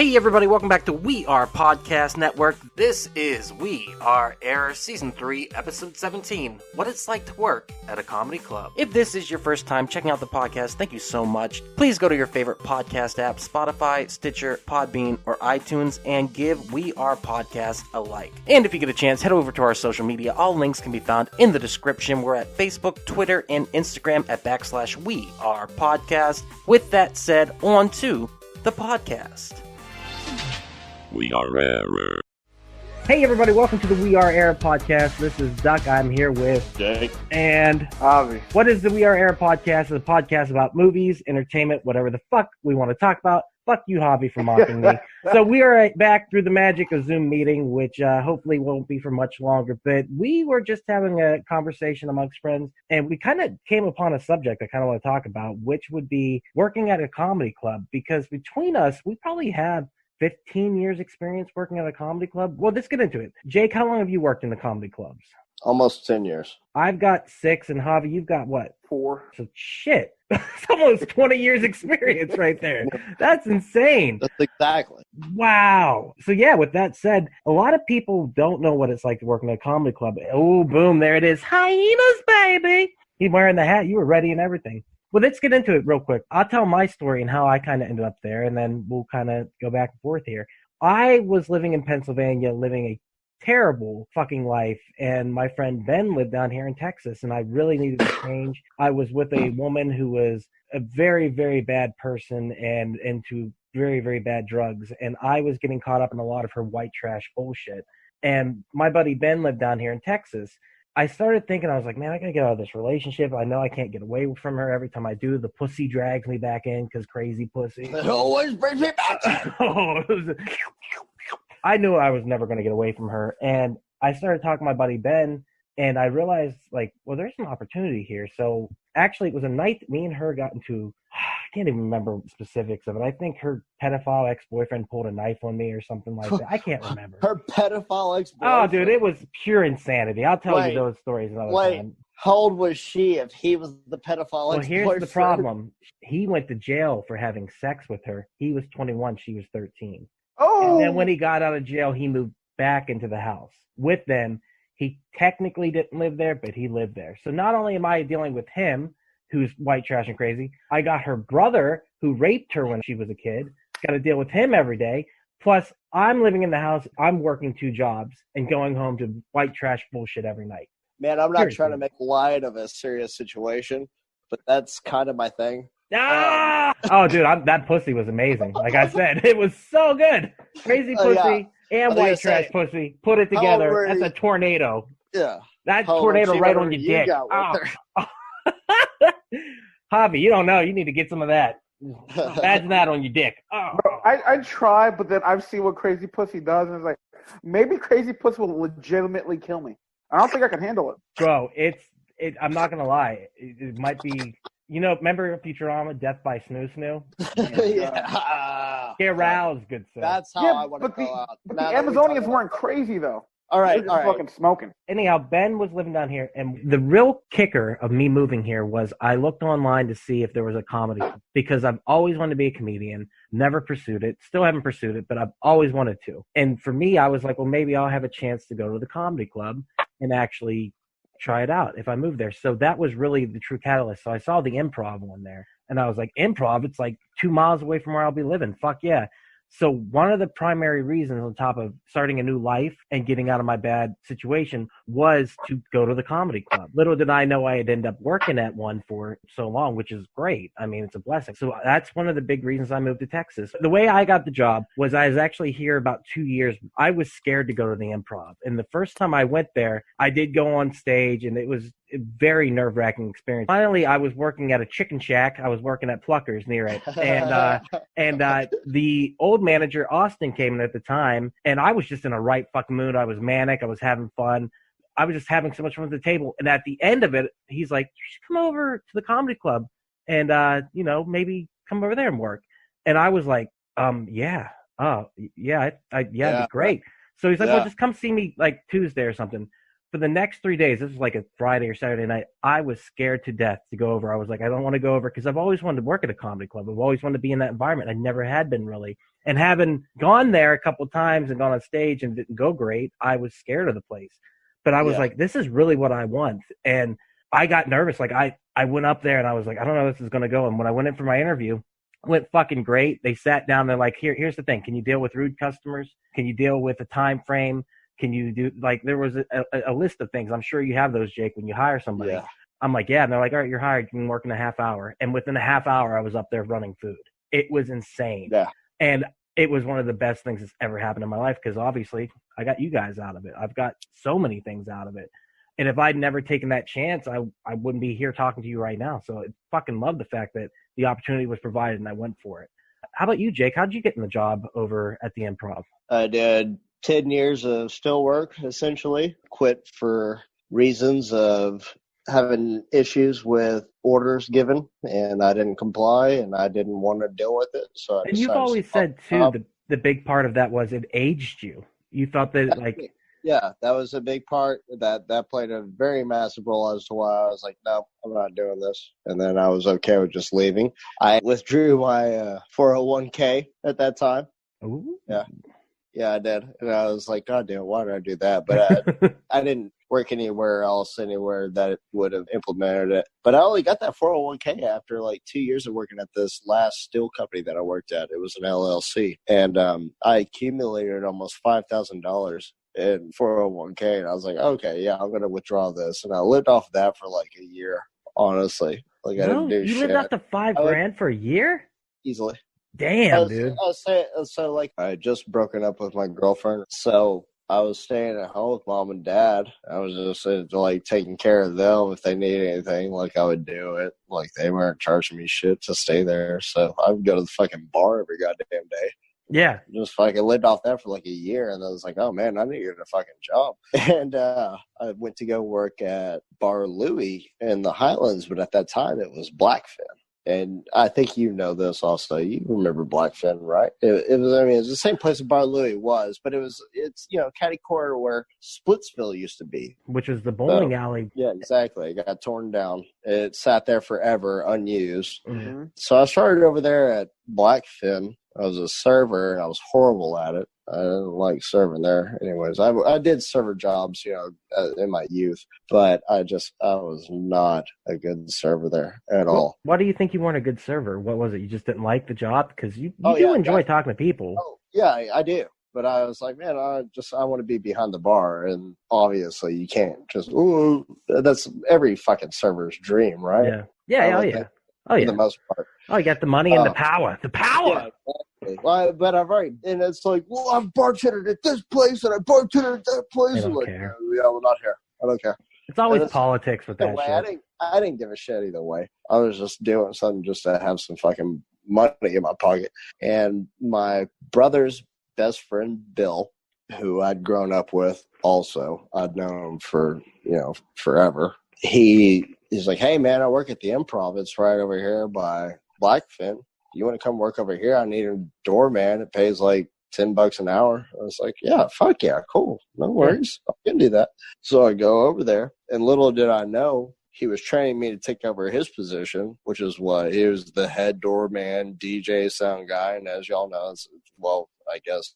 Hey everybody, welcome back to We Are Podcast Network. This is We Are Air Season 3, Episode 17, What It's Like to Work at a Comedy Club. If this is your first time checking out the podcast, thank you so much. Please go to your favorite podcast app, Spotify, Stitcher, Podbean, or iTunes, and give We Are Podcast a like. And if you get a chance, head over to our social media. All links can be found in the description. We're at Facebook, Twitter, and Instagram at /We Are Podcast. With that said, on to the podcast. We Are Air. Hey everybody, welcome to the We Are Air podcast. This is Duck. I'm here with Jake and Javi. What is the We Are Air podcast? It's a podcast about movies, entertainment, whatever the fuck we want to talk about. Fuck you, Javi, for mocking me. So we are back through the magic of Zoom meeting, which hopefully won't be for much longer. But we were just having a conversation amongst friends, and we kind of came upon a subject I kind of want to talk about, which would be working at a comedy club. Because between us, we probably have 15 years experience working at a comedy club. Well, let's get into it. Jake, how long have you worked in the comedy clubs? Almost 10 years. I've got 6, and Javi, you've got what? 4. So shit. It's almost 20 years experience right there. That's insane. That's exactly. Wow. So yeah, with that said, a lot of people don't know what it's like to work in a comedy club. Oh, boom, there it is. Hyenas, baby. He's wearing the hat. You were ready and everything. Well, let's get into it real quick. I'll tell my story and how I kind of ended up there, and then we'll kind of go back and forth here. I was living in Pennsylvania, living a terrible fucking life, and my friend Ben lived down here in Texas, and I really needed to change. I was with a woman who was a very, very bad person and into very, very bad drugs, and I was getting caught up in a lot of her white trash bullshit. And my buddy Ben lived down here in Texas. I started thinking, I was like, man, I gotta get out of this relationship. I know I can't get away from her. Every time I do, the pussy drags me back in because crazy pussy. It always brings me back. I knew I was never going to get away from her. And I started talking to my buddy Ben, and I realized, like, well, there's an opportunity here. So actually, it was a night that me and her got into, I can't even remember specifics of it. I think her pedophile ex-boyfriend pulled a knife on me or something like that. I can't remember. Her pedophile ex-boyfriend? Oh, dude, it was pure insanity. I'll tell you those stories another time. How old was she if he was the pedophile ex-boyfriend? Well, here's the problem. He went to jail for having sex with her. He was 21. She was 13. Oh! And then when he got out of jail, he moved back into the house with them. He technically didn't live there, but he lived there. So not only am I dealing with him, who's white trash and crazy, I got her brother who raped her when she was a kid. Got to deal with him every day. Plus, I'm living in the house. I'm working 2 jobs and going home to white trash bullshit every night. Man, I'm not trying to make light of a serious situation, but that's kind of my thing. Ah! Oh, dude, that pussy was amazing. Like I said, it was so good. Crazy pussy and white trash pussy. Put it together. That's a tornado. Yeah. That tornado right on your dick. Javi, you don't know. You need to get some of that. Imagine that on your dick. Oh. Bro, I try, but then I've seen what crazy pussy does, and it's like, maybe crazy pussy will legitimately kill me. I don't think I can handle it. Bro, I'm not going to lie. It might be, remember Futurama, Death by Snoo Snoo? Yeah. Get aroused, good sir. That's how I want to go out. But the Amazonians weren't crazy, though. All right, They were just fucking smoking. Anyhow, Ben was living down here, and the real kicker of me moving here was I looked online to see if there was a comedy, because I've always wanted to be a comedian, never pursued it, still haven't pursued it, but I've always wanted to. And for me, I was like, well, maybe I'll have a chance to go to the comedy club and actually try it out if I move there. So that was really the true catalyst. So I saw the Improv one there, and I was like, Improv? It's like 2 miles away from where I'll be living. Fuck yeah. So one of the primary reasons on top of starting a new life and getting out of my bad situation was to go to the comedy club. Little did I know I'd end up working at one for so long, which is great. I mean, it's a blessing. So that's one of the big reasons I moved to Texas. The way I got the job was I was actually here about 2 years. I was scared to go to the Improv. And the first time I went there, I did go on stage, and it was a very nerve-wracking experience. Finally, I was working at a chicken shack. I was working at Pluckers near it. And the old manager, Austin, came in at the time, and I was just in a right fucking mood. I was manic. I was having fun. I was just having so much fun at the table. And at the end of it, he's like, you should come over to the comedy club and, maybe come over there and work. And I was like, yeah. Oh, yeah, it'd be great. So he's like, well, just come see me like Tuesday or something. For the next 3 days, this was like a Friday or Saturday night, I was scared to death to go over. I was like, I don't want to go over because I've always wanted to work at a comedy club. I've always wanted to be in that environment. I never had been really. And having gone there a couple times and gone on stage and didn't go great, I was scared of the place. But I was like, this is really what I want. And I got nervous. Like I went up there and I was like, I don't know how this is going to go. And when I went in for my interview, it went fucking great. They sat down. They're like, here's the thing. Can you deal with rude customers? Can you deal with a time frame? Can you do, like, there was a list of things. I'm sure you have those, Jake, when you hire somebody. Yeah. I'm like, yeah. And they're like, all right, you're hired. You can work in a half hour. And within a half hour, I was up there running food. It was insane. Yeah. And it was one of the best things that's ever happened in my life because obviously I got you guys out of it. I've got so many things out of it. And if I'd never taken that chance, I wouldn't be here talking to you right now. So I fucking love the fact that the opportunity was provided and I went for it. How about you, Jake? How'd you get in the job over at the Improv? I did 10 years of still work, essentially. Quit for reasons of having issues with orders given, and I didn't comply, and I didn't want to deal with it. So and you've always said, too, the big part of that was it aged you. You thought that, like... Yeah, that was a big part. That played a very massive role as to why I was like, no, I'm not doing this. And then I was okay with just leaving. I withdrew my 401k at that time. Ooh. Yeah, I did. And I was like, God damn, why did I do that? But I didn't work anywhere that would have implemented it. But I only got that 401k after like 2 years of working at this last steel company that I worked at. It was an LLC. And I accumulated almost $5,000 in 401k. And I was like, okay, yeah, I'm going to withdraw this. And I lived off that for like a year, honestly. Like I didn't do shit. You lived off the $5,000 for a year? Easily. Damn, dude. So like I had just broken up with my girlfriend, so I was staying at home with mom and dad. I was just like taking care of them if they needed anything. Like I would do it. Like they weren't charging me shit to stay there, so I would go to the fucking bar every goddamn day. Yeah, just fucking lived off that for like a year, and I was like, oh man, I need to get a fucking job. And I went to go work at Bar Louie in the Highlands, but at that time it was Blackfin. And I think you know this also. You remember Blackfin, right? It was, I mean, it's the same place that Bar Louie was, but it's catty corner where Splitsville used to be. Which was the bowling alley. Yeah, exactly. It got torn down. It sat there forever, unused. Mm-hmm. So I started over there at Blackfin. I was a server, and I was horrible at it. I didn't like serving there. Anyways, I did server jobs, in my youth, but I was not a good server there at all. Why do you think you weren't a good server? What was it? You just didn't like the job? Because you do enjoy talking to people. Oh, yeah, I do. But I was like, man, I want to be behind the bar. And obviously you can't just, that's every fucking server's dream, right? Yeah. Yeah. Oh, yeah. For the most part. Oh, you got the money and the power. The power! Yeah, exactly. Well, but I've already, and it's like, well, I've bartended at this place and I bartended at that place. I don't like, care. Yeah, we're not here. I don't care. It's always politics with that shit. I didn't give a shit either way. I was just doing something just to have some fucking money in my pocket. And my brother's best friend, Bill, who I'd grown up with also, I'd known him for, forever. He's like, hey, man, I work at the Improv. It's right over here by Blackfin. You want to come work over here? I need a doorman. It pays like $10 an hour. I was like, yeah, fuck yeah, cool. No worries. I can do that. So I go over there, and little did I know, he was training me to take over his position, which is what he was the head doorman, DJ, sound guy. And as y'all know, I guess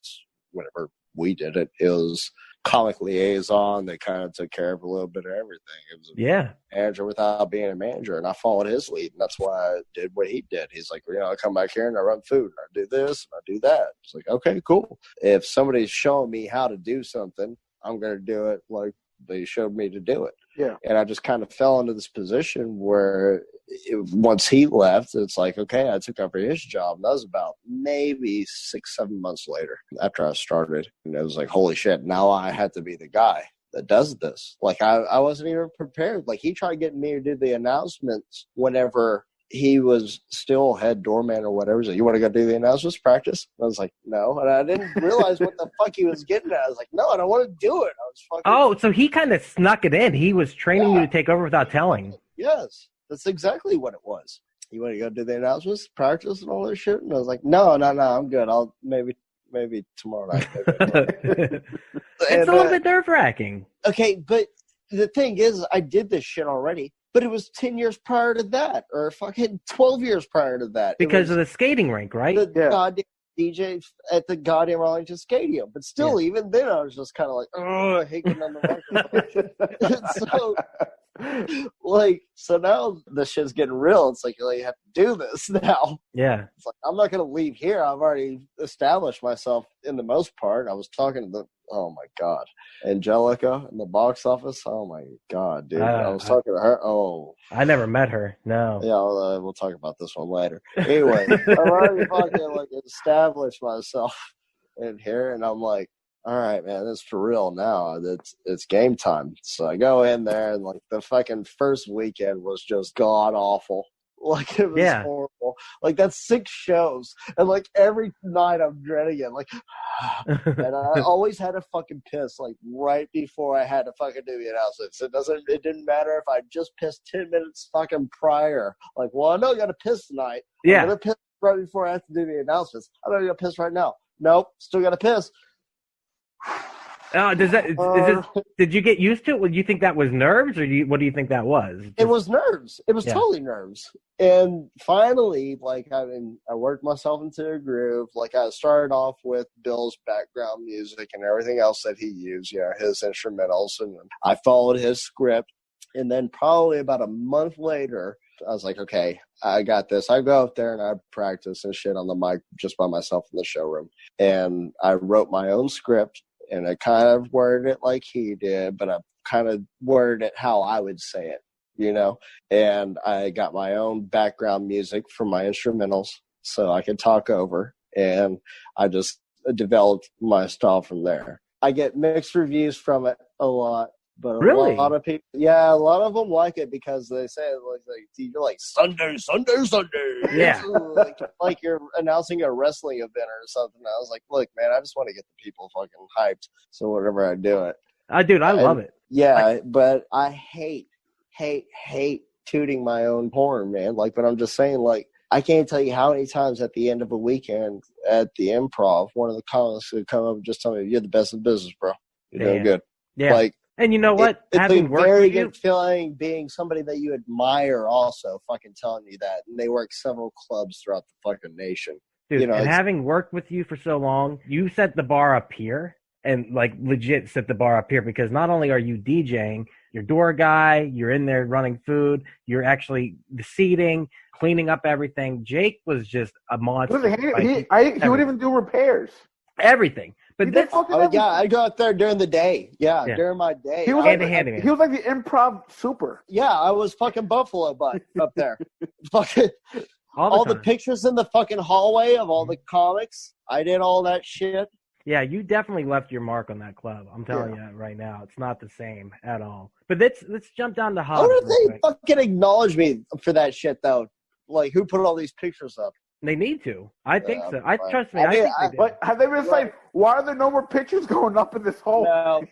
whenever we did it, it was comic liaison that kind of took care of a little bit of everything. It was a manager without being a manager, and I followed his lead, and that's why I did what he did. He's like, I come back here and I run food, and I do this, and I do that. It's like, okay, cool. If somebody's showing me how to do something, I'm going to do it like they showed me to do it. Yeah. And I just kind of fell into this position where once he left, it's like, okay, I took over his job. And that was about maybe 6-7 months later after I started. And it was like, holy shit, now I had to be the guy that does this. Like, I wasn't even prepared. Like, he tried getting me to do the announcements whenever he was still head doorman or whatever. He's like, you want to go do the announcements practice? I was like, no. And I didn't realize what the fuck he was getting at. I was like, no, I don't want to do it. I was fucking. Oh, so he kind of snuck it in. He was training you to take over without telling. Yes. That's exactly what it was. You want to go do the announcements, practice, and all that shit? And I was like, no, I'm good. I'll maybe tomorrow night. It's a little bit nerve-wracking. Okay, but the thing is, I did this shit already, but it was 10 years prior to that, or fucking 12 years prior to that. Because of the skating rink, right? The goddamn DJ at the goddamn Arlington Stadium. But still, even then, I was just kind of like, oh, I hate getting on the microphone. So now the shit's getting real. It's like, you have to do this now. Yeah. It's like, I'm not going to leave here. I've already established myself in the most part. I was talking to oh my God, Angelica in the box office. Oh my God, dude. I was talking to her. Oh. I never met her. No. Yeah, we'll talk about this one later. Anyway, I've already fucking established myself in here, and I'm like, all right, man, it's for real now. It's game time. So I go in there, and the fucking first weekend was just god awful. It was horrible. That's 6 shows, and every night I'm dreading it. And I always had to fucking piss right before I had to fucking do the announcements. It didn't matter if I just pissed 10 minutes fucking prior. Well, I know I got to piss tonight. Yeah. I'm gonna piss right before I have to do the announcements. I know I got to piss right now. Nope, still got to piss. Did you get used to it? Would you think that was nerves, or what do you think that was? It was nerves. It was totally nerves. And finally, I worked myself into a groove. I started off with Bill's background music and everything else that he used, his instrumentals, and I followed his script. And then probably about a month later, I was like, okay, I got this. I go up there and I practice and shit on the mic just by myself in the showroom. And I wrote my own script. And I kind of worded it like he did, but I kind of worded it how I would say it, And I got my own background music for my instrumentals so I could talk over. And I just developed my style from there. I get mixed reviews from it a lot. But a lot of people, a lot of them like it because they say you're like Sunday. Yeah, like you're announcing a wrestling event or something. I was like, look, man, I just want to get the people fucking hyped. So whenever I do it, I love it. Yeah, but I hate tooting my own horn, man. But I'm just saying, I can't tell you how many times at the end of a weekend at the Improv, one of the comics would come up and just tell me, "You're the best in business, bro. You're doing good." Yeah. And you know what? It's a very good feeling being somebody that you admire also fucking telling you that. And they work several clubs throughout the fucking nation. Dude, and having worked with you for so long, you set the bar up here and legit set the bar up here because not only are you DJing, you're door guy, you're in there running food, you're actually the seating, cleaning up everything. Jake was just a monster. He would even do repairs. Everything. But I go out there during the day. Yeah, during my day. He was he was like the improv super. Yeah, I was fucking Buffalo Butt up there. Fucking all the pictures in the fucking hallway of all the comics. I did all that shit. Yeah, you definitely left your mark on that club. I'm telling you right now, it's not the same at all. But let's jump down to Hobbs. How did they fucking acknowledge me for that shit though? Who put all these pictures up? They need to. I think so. Trust me. Have they been saying, why are there no more pictures going up in this hole? No,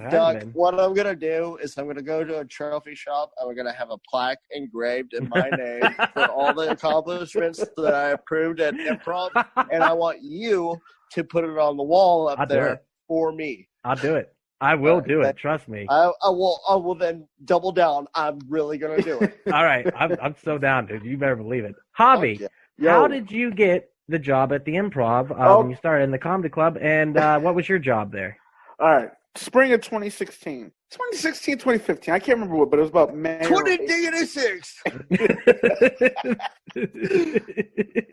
Doug, what I'm going to do is I'm going to go to a trophy shop and we're going to have a plaque engraved in my name for all the accomplishments that I approved at Improv. And I want you to put it on the wall up there for me. I'll do it. I will do it. Trust me. I will then double down. I'm really going to do it. All right. I'm so down, dude. You better believe it. Javi. How did you get the job at the Improv when you started in the comedy club, and what was your job there? All right. Spring of 2016. 2016, 2015. I can't remember what, but it was about May. 2026.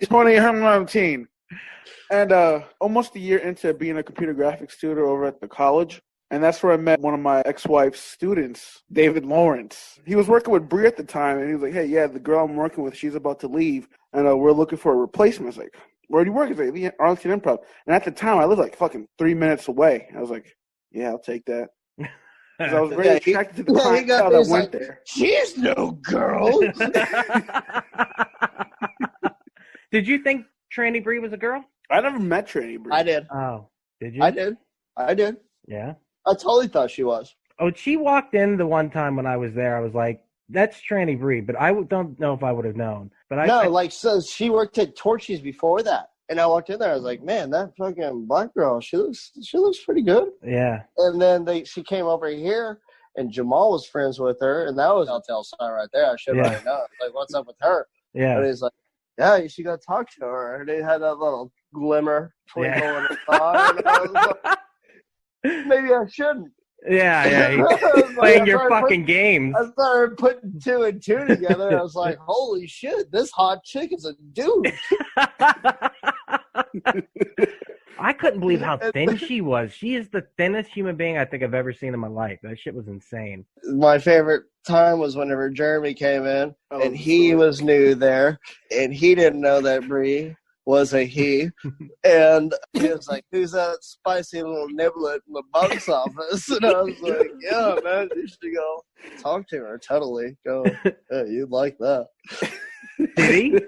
2019. And almost a year into being a computer graphics tutor over at the college. And that's where I met one of my ex-wife's students, David Lawrence. He was working with Brie at the time, and he was like, hey, the girl I'm working with, she's about to leave, and we're looking for a replacement. I was like, where do you work? He's like, the Arlington Improv. And at the time, I lived fucking 3 minutes away. I was like, yeah, I'll take that. Because I was very attracted to the clientele that went there. She's no girl. Did you think Tranny Brie was a girl? I never met Tranny Brie. I did. Oh, did you? I did. Yeah. I totally thought she was. Oh, she walked in the one time when I was there. I was like, that's Tranny Brie, but I don't know if I would have known. But so she worked at Torchy's before that. And I walked in there, I was like, man, that fucking black girl, she looks pretty good. Yeah. And then she came over here, and Jamal was friends with her, and that was a telltale sign right there. I should have already known. Like, what's up with her? Yeah. And he's like, yeah, you should go talk to her. And they had that little glimmer twinkle Yeah. in his eye. And I was like, maybe I shouldn't. Yeah. I was like, Playing I your started fucking games. I started putting 2 and 2 together. I was like, holy shit, this hot chick is a dude. I couldn't believe how thin she was. She is the thinnest human being I think I've ever seen in my life. That shit was insane. My favorite time was whenever Jeremy came in, and he was new there, and he didn't know that Bree was a he, and he was like, who's that spicy little niblet in the box office? And I was like, yeah, man, you should go talk to her. Totally. Go, yeah, you'd like that. Did he?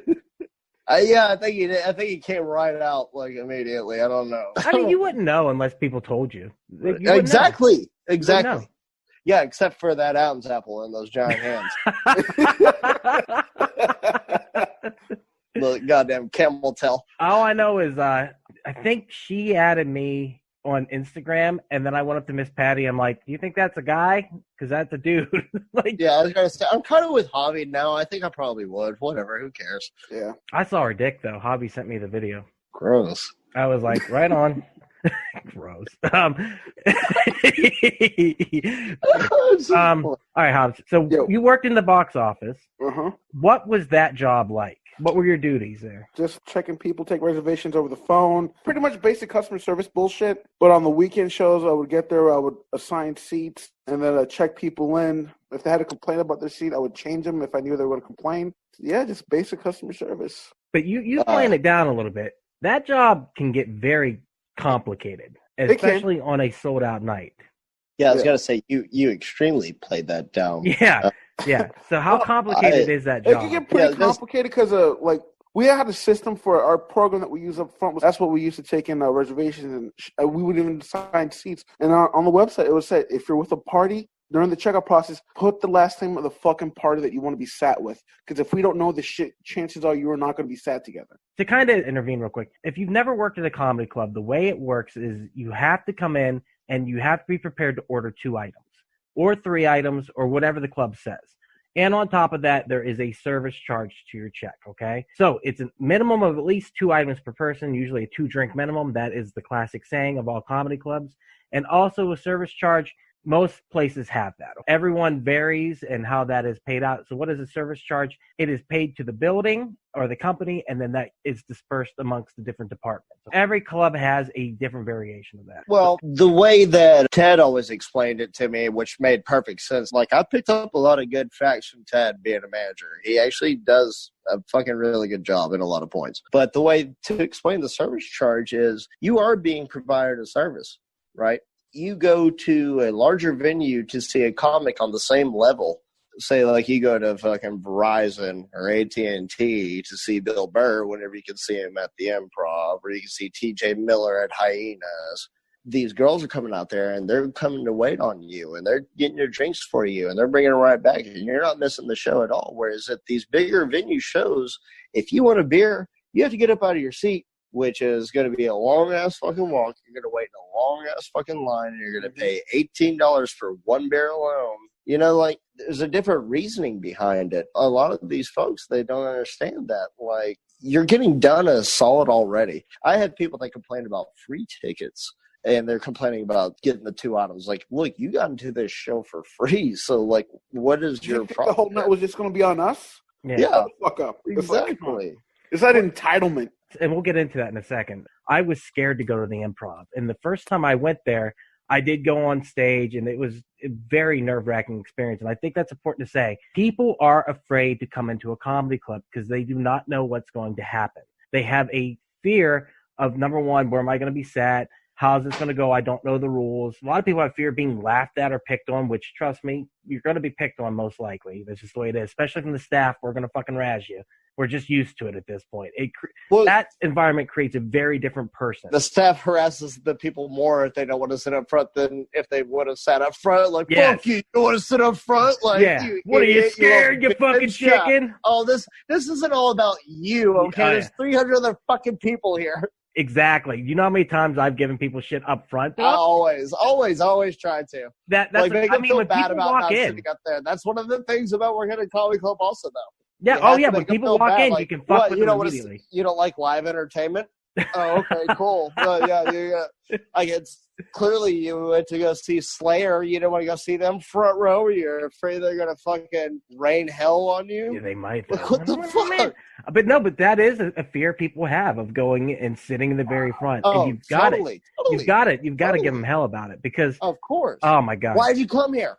Yeah, I think he did. I think he came right out like immediately. I don't know. I mean, you wouldn't know unless people told you. Exactly. Know. Yeah, except for that Adam's apple and those giant hands. The goddamn camel tail. All I know is I think she added me on Instagram, and then I went up to Miss Patty. I'm like, do you think that's a guy? Because that's a dude. Like, yeah, I was gonna say, I'm kind of with Javi now. I think I probably would. Whatever, who cares? Yeah. I saw her dick though. Javi sent me the video. Gross. I was like, right on. Gross. All right, Hobbs. So you worked in the box office. Uh-huh. What was that job like? What were your duties there? Just checking people take reservations over the phone. Pretty much basic customer service bullshit. But on the weekend shows, I would get there, I would assign seats, and then I'd check people in. If they had a complaint about their seat, I would change them if I knew they were going to complain. Yeah, just basic customer service. But you playing it down a little bit. That job can get very complicated, especially on a sold-out night. Yeah, I was going to say, you extremely played that down. Yeah. Yeah. So how complicated is that job? It can get pretty complicated because we had a system for our program that we use up front. That's what we used to take in reservations, and we would even assign seats. And on the website, it would say, if you're with a party during the checkout process, put the last name of the fucking party that you want to be sat with. Because if we don't know the shit, chances are you are not going to be sat together. To kind of intervene real quick, if you've never worked at a comedy club, the way it works is you have to come in and you have to be prepared to order 2 items. Or 3 items, or whatever the club says. And on top of that, there is a service charge to your check, okay? So it's a minimum of at least 2 items per person, usually a 2-drink minimum. That is the classic saying of all comedy clubs. And also a service charge. Most places have that. Everyone varies in how that is paid out. So what is a service charge? It is paid to the building or the company, and then that is dispersed amongst the different departments. Every club has a different variation of that. Well, the way that Ted always explained it to me, which made perfect sense, like I picked up a lot of good facts from Ted being a manager. He actually does a fucking really good job in a lot of points. But the way to explain the service charge is you are being provided a service, right? You go to a larger venue to see a comic on the same level. Say, like, you go to fucking Verizon or AT&T to see Bill Burr whenever you can see him at the Improv, or you can see TJ Miller at Hyenas. These girls are coming out there, and they're coming to wait on you, and they're getting your drinks for you, and they're bringing them right back, and you're not missing the show at all. Whereas at these bigger venue shows, if you want a beer, you have to get up out of your seat, which is going to be a long-ass fucking walk. You're going to wait in a long-ass fucking line, and you're going to pay $18 for 1 beer alone. You know, like, there's a different reasoning behind it. A lot of these folks, they don't understand that. Like, you're getting done a solid already. I had people that complained about free tickets, and they're complaining about getting the 2 items. Like, look, you got into this show for free, so, like, what is your problem? The whole night was just going to be on us? Yeah. Fuck up. Exactly. Is that entitlement? And we'll get into that in a second. I was scared to go to the Improv. And the first time I went there, I did go on stage, and it was a very nerve-wracking experience. And I think that's important to say. People are afraid to come into a comedy club because they do not know what's going to happen. They have a fear of, number one, where am I going to be sat? How's this going to go? I don't know the rules. A lot of people have fear of being laughed at or picked on, which, trust me, you're going to be picked on most likely. That's just the way it is. Especially from the staff, we're going to fucking razz you. We're just used to it at this point. That environment creates a very different person. The staff harasses the people more if they don't want to sit up front than if they would have sat up front. Like, fuck you don't want to sit up front? Like, what are you scared, you fucking chicken? Oh, this isn't all about you, okay? There's 300 other fucking people here. Exactly. You know how many times I've given people shit up front? Always try to. That's like, make them feel when bad people about walk not in. sitting up there. That's one of the things about working at a comedy club also, though. Yeah, when people walk in, like, you can fuck with them immediately. You don't like live entertainment? Oh, okay, cool. Yeah. I guess clearly you went to go see Slayer. You don't want to go see them front row. You're afraid they're gonna fucking rain hell on you. Yeah, they might. Like, what the fuck? But that is a fear people have of going and sitting in the very front. Oh, and you've got totally. You've got to give them hell about it because. Of course. Oh my God. Why did you come here?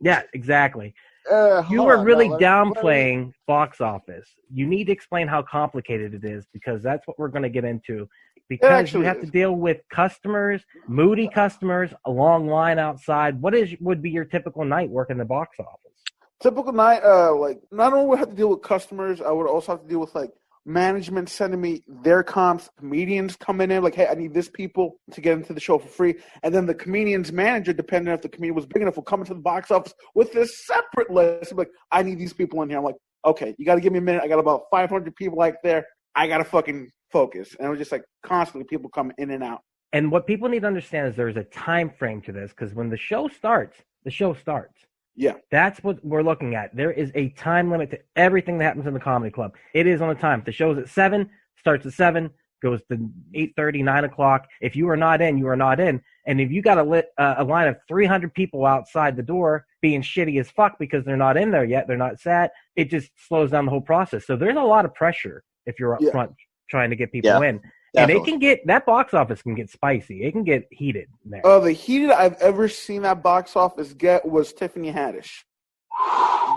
Yeah, exactly. You are really downplaying box office. You need to explain how complicated it is because that's what we're going to get into. Because you have to deal with customers, moody customers, a long line outside. What would be your typical night working the box office? Typical night, like not only would I have to deal with customers, I would also have to deal with like management sending me their comps, comedians coming in, like, hey, I need this people to get into the show for free. And then the comedian's manager, depending on if the comedian was big enough, will come into the box office with this separate list. Like, I need these people in here. I'm like, okay, you got to give me a minute. I got about 500 people like there. I got to fucking focus. And it was just like constantly people come in and out. And what people need to understand is there's a time frame to this because when the show starts, the show starts. Yeah. That's what we're looking at. There is a time limit to everything that happens in the comedy club. It is on a time. If the show's at 7, starts at 7, goes to 8:30, 9 o'clock. If you are not in, you are not in. And if you got a line of 300 people outside the door being shitty as fuck because they're not in there yet, they're not sat, it just slows down the whole process. So there's a lot of pressure if you're up front trying to get people in. Definitely. And it can get, that box office can get spicy. It can get heated there. The heated I've ever seen that box office get was Tiffany Haddish.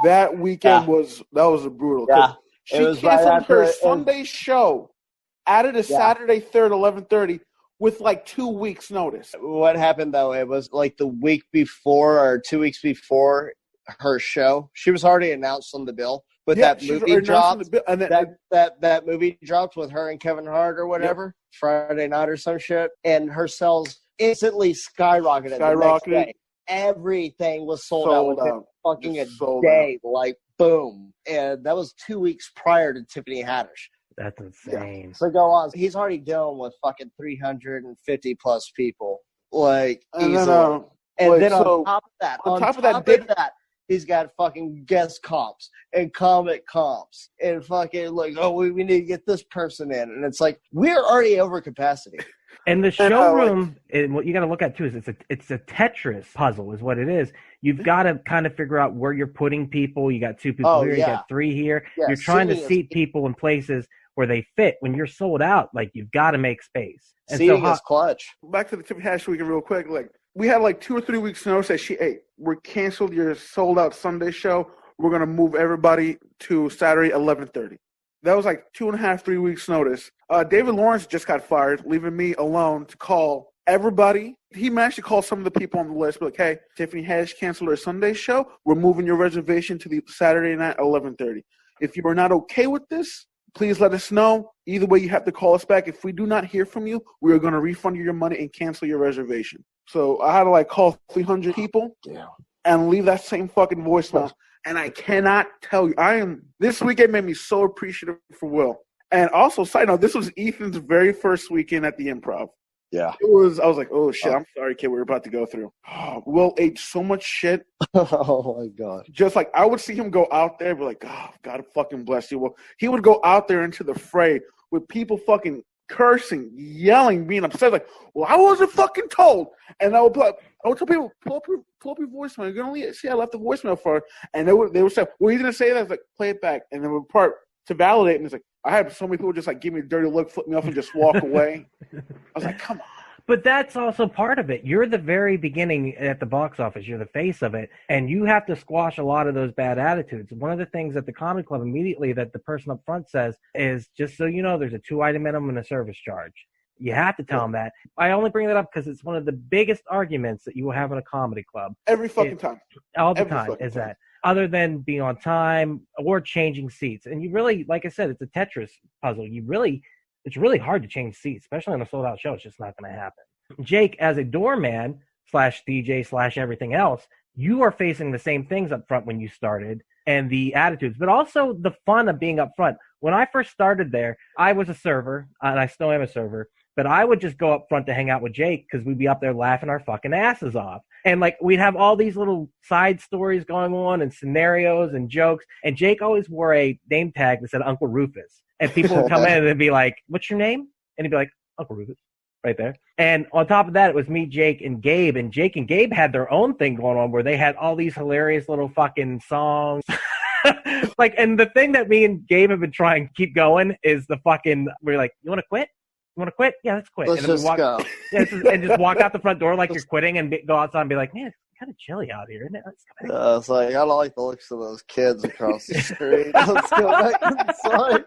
That weekend was a brutal. Yeah. She canceled her Sunday show, added a Saturday 3rd, 11:30 with like 2 weeks notice. What happened though? It was like the week before or 2 weeks before her show. She was already announced on the bill. But that movie dropped, and that movie dropped with her and Kevin Hart or whatever, Friday night or some shit, and her sales instantly skyrocketed. The next day. Everything was sold out within fucking a day, like boom. And that was 2 weeks prior to Tiffany Haddish. That's insane. Yeah. So go on. He's already dealing with fucking 350 plus people, like easily. And then on top of that, he's got fucking guest comps and comic comps and fucking like, oh, we need to get this person in. And it's like, we're already over capacity. And the showroom, and what you got to look at too is it's a Tetris puzzle is what it is. You've got to kind of figure out where you're putting people. You got 2 people here, you got 3 here. Yeah, you're trying to seat people in places where they fit. When you're sold out, like you've got to make space. And seating is clutch. Back to the Tiffany Haddish weekend real quick, like, we had like 2 or 3 weeks notice that we're canceled your sold out Sunday show. We're going to move everybody to Saturday, 11:30. That was like 2.5, 3 weeks notice. David Lawrence just got fired, leaving me alone to call everybody. He managed to call some of the people on the list, like, hey, Tiffany Haddish canceled her Sunday show. We're moving your reservation to the Saturday night, 11:30. If you are not okay with this, please let us know. Either way, you have to call us back. If we do not hear from you, we are going to refund you your money and cancel your reservation. So I had to call 300 people and leave that same fucking voicemail. And I cannot tell you, this weekend made me so appreciative for Will. And also, side note, this was Ethan's very first weekend at the Improv. Yeah. I was like, oh shit, I'm sorry, kid, we're about to go through. Will ate so much shit. Oh my God. Just like, I would see him go out there and be like, oh, God fucking bless you. Well, he would go out there into the fray with people fucking cursing, yelling, being upset, like, well, I wasn't fucking told. And I would tell people, pull up your voicemail. You can only see I left the voicemail for her. And they would say, well, he's going to say that. I was like, play it back. And then to validate, and it's like, I had so many people just give me a dirty look, flip me off, and just walk away. I was like, come on. But that's also part of it. You're the very beginning at the box office. You're the face of it. And you have to squash a lot of those bad attitudes. One of the things at the comedy club immediately that the person up front says is, just so you know, there's a 2-item minimum and a service charge. You have to tell them that. I only bring that up because it's one of the biggest arguments that you will have in a comedy club. Every fucking time. All the time is that. Other than being on time or changing seats. And you really, like I said, it's a Tetris puzzle. It's really hard to change seats, especially on a sold-out show. It's just not going to happen. Jake, as a doorman / DJ / everything else, you are facing the same things up front when you started and the attitudes, but also the fun of being up front. When I first started there, I was a server, and I still am a server, but I would just go up front to hang out with Jake because we'd be up there laughing our fucking asses off. And we'd have all these little side stories going on and scenarios and jokes. And Jake always wore a name tag that said Uncle Rufus. And people would come in and be like, what's your name? And he'd be like, Uncle Rufus, right there. And on top of that, it was me, Jake, and Gabe. And Jake and Gabe had their own thing going on where they had all these hilarious little fucking songs. Like, and the thing that me and Gabe have been trying to keep going is the fucking, we're like, you want to quit? You want to quit? Yeah, let's quit. Let's and then just we walk, go. yeah, and just walk out the front door like you're quitting and go outside and be like, man, it's kind of chilly out here, isn't it? Let's go back. It's like, I don't like the looks of those kids across the street. Let's go back inside.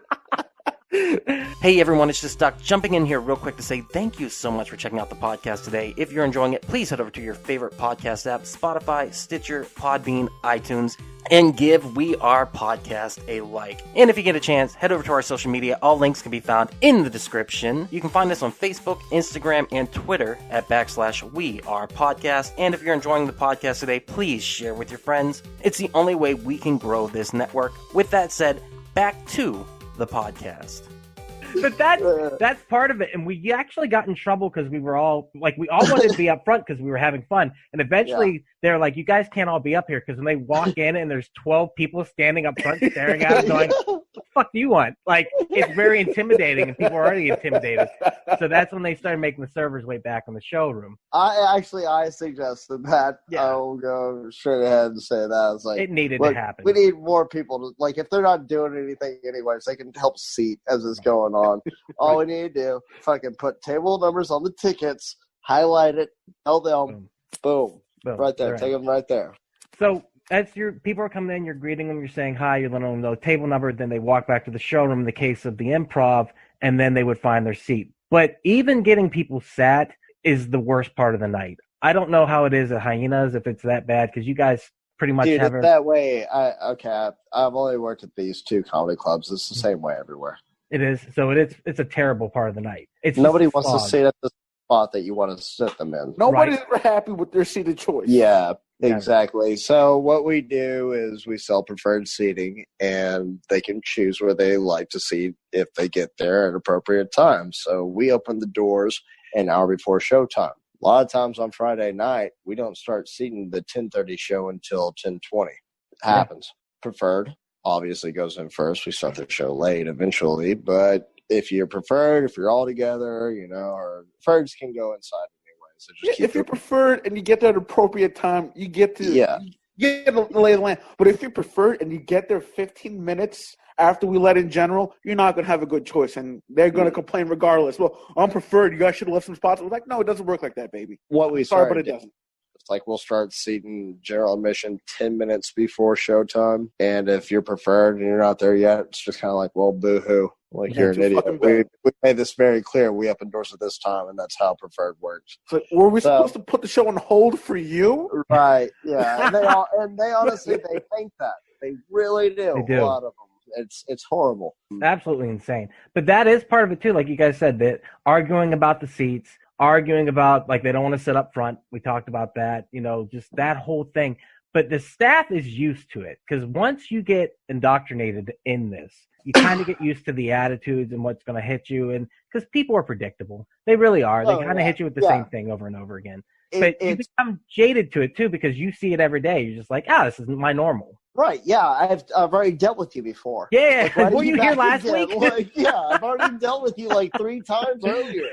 Hey everyone, it's just Doc jumping in here real quick to say thank you so much for checking out the podcast today. If you're enjoying it, please head over to your favorite podcast app, Spotify, Stitcher, Podbean, iTunes, and give We Are Podcast a like. And if you get a chance, head over to our social media. All links can be found in the description. You can find us on Facebook, Instagram, and Twitter at /We Are Podcast. And if you're enjoying the podcast today, please share with your friends. It's the only way we can grow this network. With that said, back to the podcast. But that's part of it, and we actually got in trouble because we all wanted to be up front because we were having fun, and eventually they're like, you guys can't all be up here, because when they walk in and there's 12 people standing up front staring at us going, what the fuck do you want? Like, it's very intimidating, and people are already intimidated. So that's when they started making the servers way back in the showroom. I suggested that. I'll go straight ahead and say that. I was like, it needed to happen. We need more people to, like, if they're not doing anything anyways, they can help seat as it's going on. All we need to do, fucking put table numbers on the tickets, highlight it, tell them, boom. Right there. Right. Take them right there. So as people are coming in, you're greeting them, you're saying hi, you're letting them know table number, then they walk back to the showroom in the case of the improv, and then they would find their seat. But even getting people sat is the worst part of the night. I don't know how it is at Hyenas, if it's that bad, because you guys pretty much have that way. I've only worked at these 2 comedy clubs. It's the same way everywhere. It is. So it's a terrible part of the night. It's nobody wants to sit at the spot that you want to sit them in. Nobody's ever happy with their seated choice. Yeah, exactly. So what we do is we sell preferred seating, and they can choose where they like to seat if they get there at appropriate times. So we open the doors an hour before showtime. A lot of times on Friday night, we don't start seating the 10:30 show until 10:20. It happens. Preferred obviously goes in first. We start the show late eventually, but if you're preferred, if you're all together, or preferreds can go inside anyway. So just if you're preferred and you get there at an appropriate time, you get to lay the land. But if you're preferred and you get there 15 minutes after we let in general, you're not going to have a good choice, and they're going to complain regardless. Well, I'm preferred. You guys should have left some spots. We're like, no, it doesn't work like that, baby. Sorry, but it doesn't. It's like we'll start seating general admission 10 minutes before showtime, and if you're preferred and you're not there yet, it's just kind of like, well, boo-hoo. Like, you're an idiot. We made this very clear. We open doors at this time, and that's how preferred works. So were we supposed to put the show on hold for you? Right, yeah. And they honestly, they think that. They really do. They do. A lot of them. It's horrible. Absolutely insane. But that is part of it, too. Like you guys said, that arguing about the seats, arguing about, like, they don't want to sit up front. We talked about that, just that whole thing. But the staff is used to it, because once you get indoctrinated in this, you kind of get used to the attitudes and what's going to hit you. And because people are predictable. They really are. They kind of hit you with the same thing over and over again. But you become jaded to it, too, because you see it every day. You're just like, this isn't my normal. Right, yeah. I've already dealt with you before. Yeah, like, were you here last week? I've already dealt with you like 3 times earlier.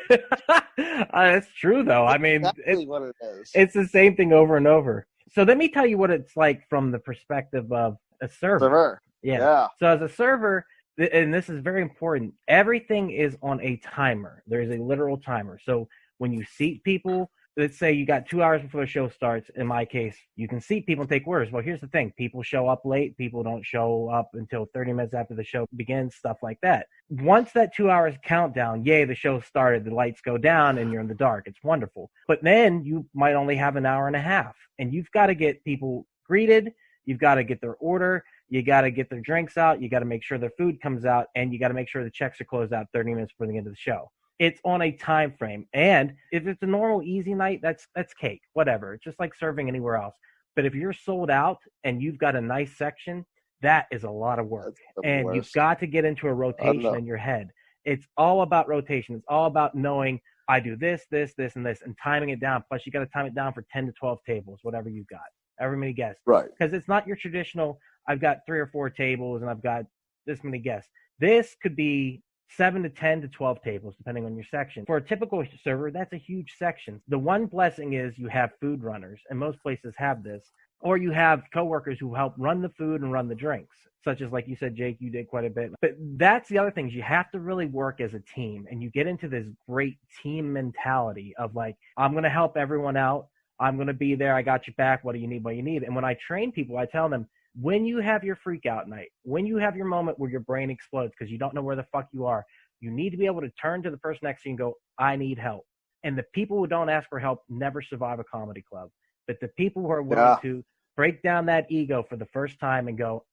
That's true, though. I mean, exactly what it is. It's the same thing over and over. So let me tell you what it's like from the perspective of a server. Yeah. So as a server, and this is very important, everything is on a timer. There is a literal timer. So when you seat people, let's say you got 2 hours before the show starts. In my case, you can seat people and take orders. Well, here's the thing. People show up late. People don't show up until 30 minutes after the show begins, stuff like that. Once that 2 hours countdown, the show started, the lights go down, and you're in the dark. It's wonderful. But then you might only have an hour and a half, and you've got to get people greeted. You've got to get their order. You got to get their drinks out. You got to make sure their food comes out, and you got to make sure the checks are closed out 30 minutes before the end of the show. It's on a time frame. And if it's a normal, easy night, that's cake, whatever. It's just like serving anywhere else. But if you're sold out and you've got a nice section, that is a lot of work. And worst. You've got to get into a rotation in your head. It's all about rotation. It's all about knowing I do this, this, this, and this, and timing it down. Plus, you got to time it down for 10 to 12 tables, whatever you've got. However many guests. Right. Because it's not your traditional, I've got 3 or 4 tables and I've got this many guests. This could be 7 to 10 to 12 tables, depending on your section. For a typical server, that's a huge section. The one blessing is you have food runners, and most places have this, or you have coworkers who help run the food and run the drinks, such as, like you said, Jake, you did quite a bit. But that's the other thing, is you have to really work as a team, and you get into this great team mentality of like, I'm going to help everyone out. I'm going to be there. I got your back. What do you need? What do you need? And when I train people, I tell them, when you have your freak out night, when you have your moment where your brain explodes because you don't know where the fuck you are, you need to be able to turn to the person next to you and go, I need help. And the people who don't ask for help never survive a comedy club. But the people who are willing to break down that ego for the first time and go,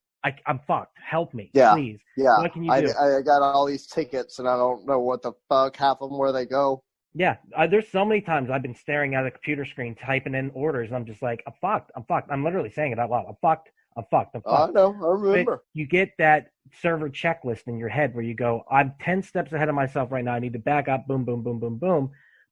I'm fucked. Help me, please. Yeah. What can you do? I got all these tickets and I don't know what the fuck, half of them where they go. Yeah, there's so many times I've been staring at a computer screen, typing in orders, and I'm just like, I'm fucked. I'm literally saying it out loud. I'm fucked. I know. I remember. But you get that server checklist in your head where you go, I'm 10 steps ahead of myself right now. I need to back up. Boom, boom, boom, boom, boom.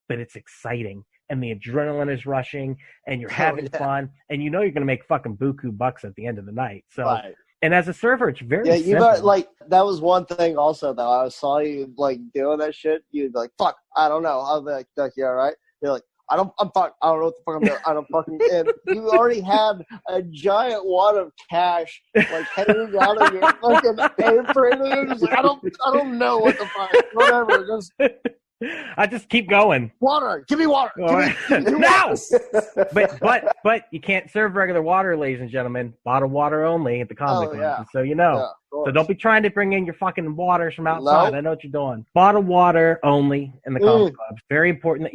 But it's exciting. And the adrenaline is rushing. And you're having fun. And you know you're going to make fucking buku bucks at the end of the night. So, And as a server, it's very simple. You got, like, that was one thing also, though. I saw you, like, doing that shit. You'd be like, fuck, I don't know. I'll be like, yeah, all right? You're like, I'm fucked. I don't know what the fuck I'm doing. I don't fucking. And you already had a giant wad of cash like hanging out of your fucking apron. And you're just like, I don't know what the fuck. Whatever. Just I just keep going. Water. Give me water. Give me now. But you can't serve regular water, ladies and gentlemen. Bottled water only at the comedy club. Yeah. So you know. Yeah, so don't be trying to bring in your fucking waters from outside. I know what you're doing. Bottled water only in the comedy clubs. Very important.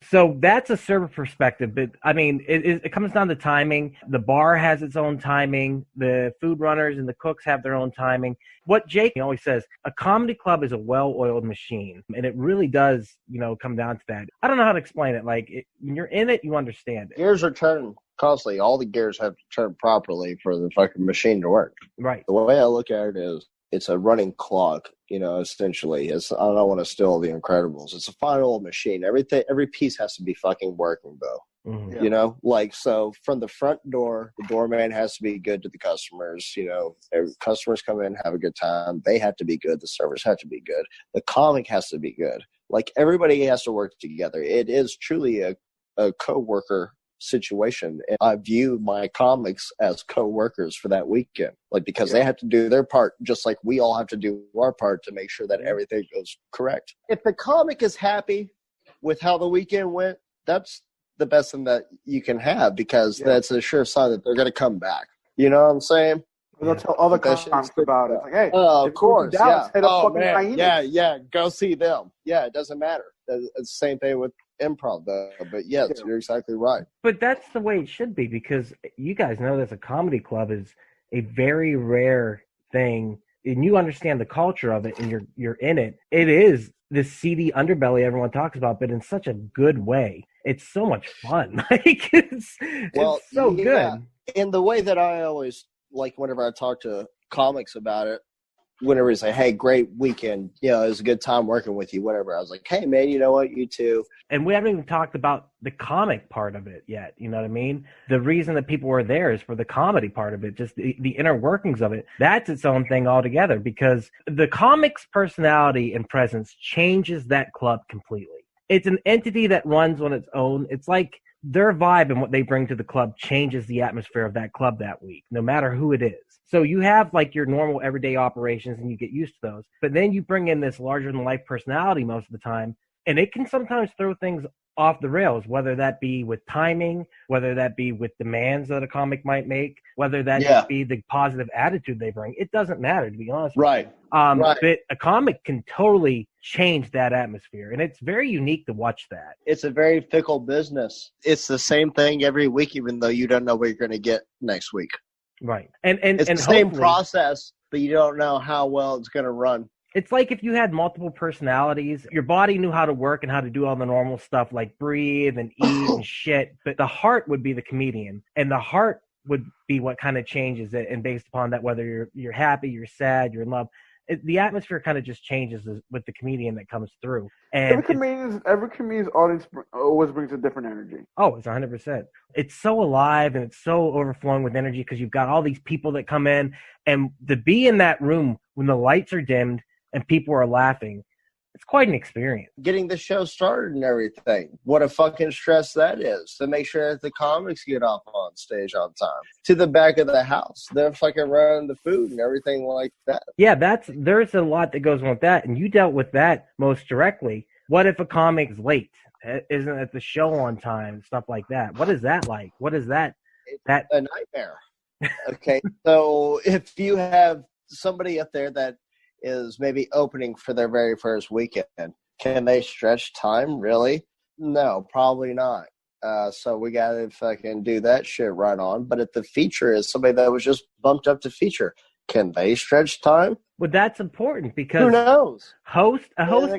So that's a server perspective. But I mean, it comes down to timing. The bar has its own timing. The food runners and the cooks have their own timing. What Jake always says, a comedy club is a well-oiled machine. And it really does, come down to that. I don't know how to explain it. Like, when you're in it, you understand it. Gears are turning constantly. All the gears have to turn properly for the fucking machine to work. Right. The way I look at it is, it's a running clock, essentially. I don't want to steal the Incredibles. It's a fine old machine. Every piece has to be fucking working, though. Mm-hmm. So from the front door, the doorman has to be good to the customers. Customers come in, have a good time. They have to be good. The servers have to be good. The comic has to be good. Like, everybody has to work together. It is truly a co-worker situation. And I view my comics as co-workers for that weekend, because they have to do their part just like we all have to do our part to make sure that everything goes correct. If the comic is happy with how the weekend went, that's the best thing that you can have, because that's a sure sign that they're going to come back. You know what I'm saying? They'll tell other comics about it. Like, hey, of course, Dallas, hit up man. Yeah, go see them. Yeah, it doesn't matter. It's the same thing with improv, though. But yes, you're exactly right. But that's the way it should be, because you guys know that a comedy club is a very rare thing, and you understand the culture of it, and you're in it. It is this seedy underbelly everyone talks about, but in such a good way. It's so much fun. It's so good. In the way that I always, whenever I talk to comics about it, whenever it's like, hey, great weekend, it was a good time working with you, whatever. I was like, hey, man, you know what? You too. And we haven't even talked about the comic part of it yet. You know what I mean? The reason that people were there is for the comedy part of it, just the inner workings of it. That's its own thing altogether, because the comic's personality and presence changes that club completely. It's an entity that runs on its own. It's like their vibe and what they bring to the club changes the atmosphere of that club that week, no matter who it is. So you have your normal everyday operations and you get used to those. But then you bring in this larger than life personality most of the time, and it can sometimes throw things off the rails, whether that be with timing, whether that be with demands that a comic might make, whether that be the positive attitude they bring. It doesn't matter, to be honest. Right. But a comic can totally change that atmosphere, and it's very unique to watch that. It's a very fickle business. It's the same thing every week, even though you don't know what you're going to get next week. Right. And it's the same process, but you don't know how well it's going to run. It's like if you had multiple personalities, your body knew how to work and how to do all the normal stuff like breathe and eat and shit, but the heart would be the comedian, and the heart would be what kind of changes it. And based upon that, whether you're happy, you're sad, you're in love, the atmosphere kind of just changes with the comedian that comes through. And every comedian's audience always brings a different energy. Oh, it's 100%. It's so alive and it's so overflowing with energy, because you've got all these people that come in, and to be in that room when the lights are dimmed, and people are laughing, it's quite an experience. Getting the show started and everything. What a fucking stress that is to make sure that the comics get off on stage on time. To the back of the house. They're fucking running the food and everything like that. Yeah, there's a lot that goes on with that, and you dealt with that most directly. What if a comic is late? Isn't at the show on time? Stuff like that. What is that like? What is that? It's a nightmare. Okay, so if you have somebody up there that is maybe opening for their very first weekend, can they stretch time? Really? No, probably not. So we got to fucking do that shit right on. But if the feature is somebody that was just bumped up to feature, can they stretch time? Well, that's important because who knows? A host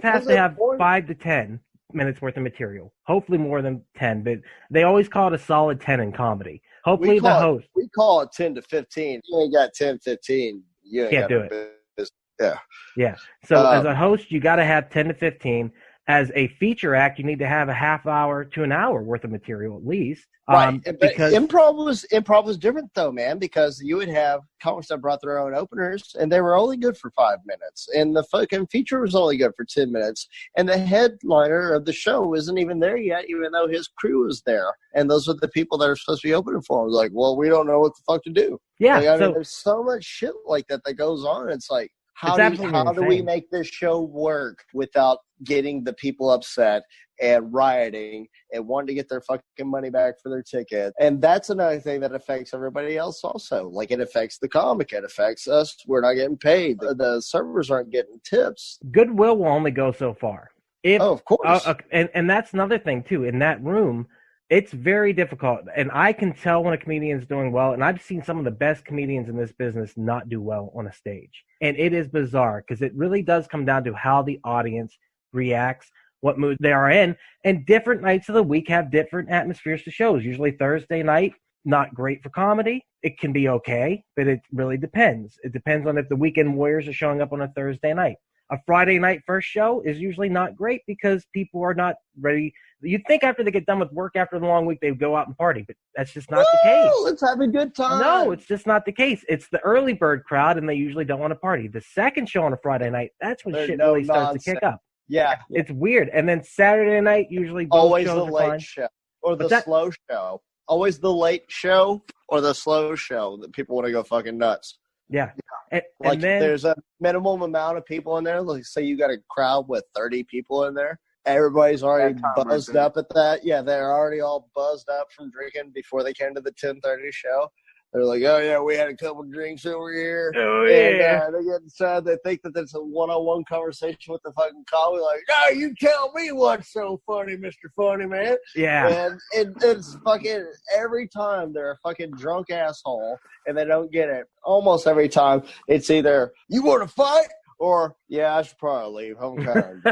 has to have 5 to 10 minutes worth of material. Hopefully more than 10, but they always call it a solid 10 in comedy. Hopefully the host. We call it 10 to 15. You ain't got 10, 15. You can't do it. Business. Yeah. Yeah. So as a host, you got to have 10 to 15. As a feature act, you need to have a half hour to an hour worth of material at least. Right. Because improv was different though, man, because you would have comics that brought their own openers and they were only good for 5 minutes. And the fucking feature was only good for 10 minutes. And the headliner of the show isn't even there yet, even though his crew is there. And those are the people that are supposed to be opening for him. It's like, well, we don't know what the fuck to do. Yeah. Like, I mean, there's so much shit like that goes on. It's like, how do we make this show work without getting the people upset and rioting and wanting to get their fucking money back for their ticket? And that's another thing that affects everybody else also. Like, it affects the comic. It affects us. We're not getting paid. The servers aren't getting tips. Goodwill will only go so far. Of course. And that's another thing, too. In that room, it's very difficult. And I can tell when a comedian's doing well. And I've seen some of the best comedians in this business not do well on a stage. And it is bizarre because it really does come down to how the audience reacts, what mood they are in. And different nights of the week have different atmospheres to shows. Usually Thursday night, not great for comedy. It can be okay, but it really depends. It depends on if the Weekend Warriors are showing up on a Thursday night. A Friday night first show is usually not great because people are not ready. You'd think after they get done with work after the long week, they'd go out and party, but that's just not the case. Let's have a good time. No, it's just not the case. It's the early bird crowd, and they usually don't want to party. The second show on a Friday night, that's when shit really starts to kick up. Yeah. It's weird. And then Saturday night, usually both always shows the are fine. late show or the slow show. Always the late show or the slow show that people want to go fucking nuts. Yeah. Like, and then, there's a minimum amount of people in there. Like, say you got a crowd with 30 people in there. Everybody's already buzzed up at that. Yeah, they're already all buzzed up from drinking before they came to the 10:30 show. They're like, oh, yeah, we had a couple drinks over here. Oh, yeah. And they get sad. They think that that's a one-on-one conversation with the fucking colleague. Like, no, you tell me what's so funny, Mr. Funny Man. Yeah. And it's fucking every time they're a fucking drunk asshole and they don't get it. Almost every time it's either, you want to fight? Or, yeah, I should probably leave. I'm kind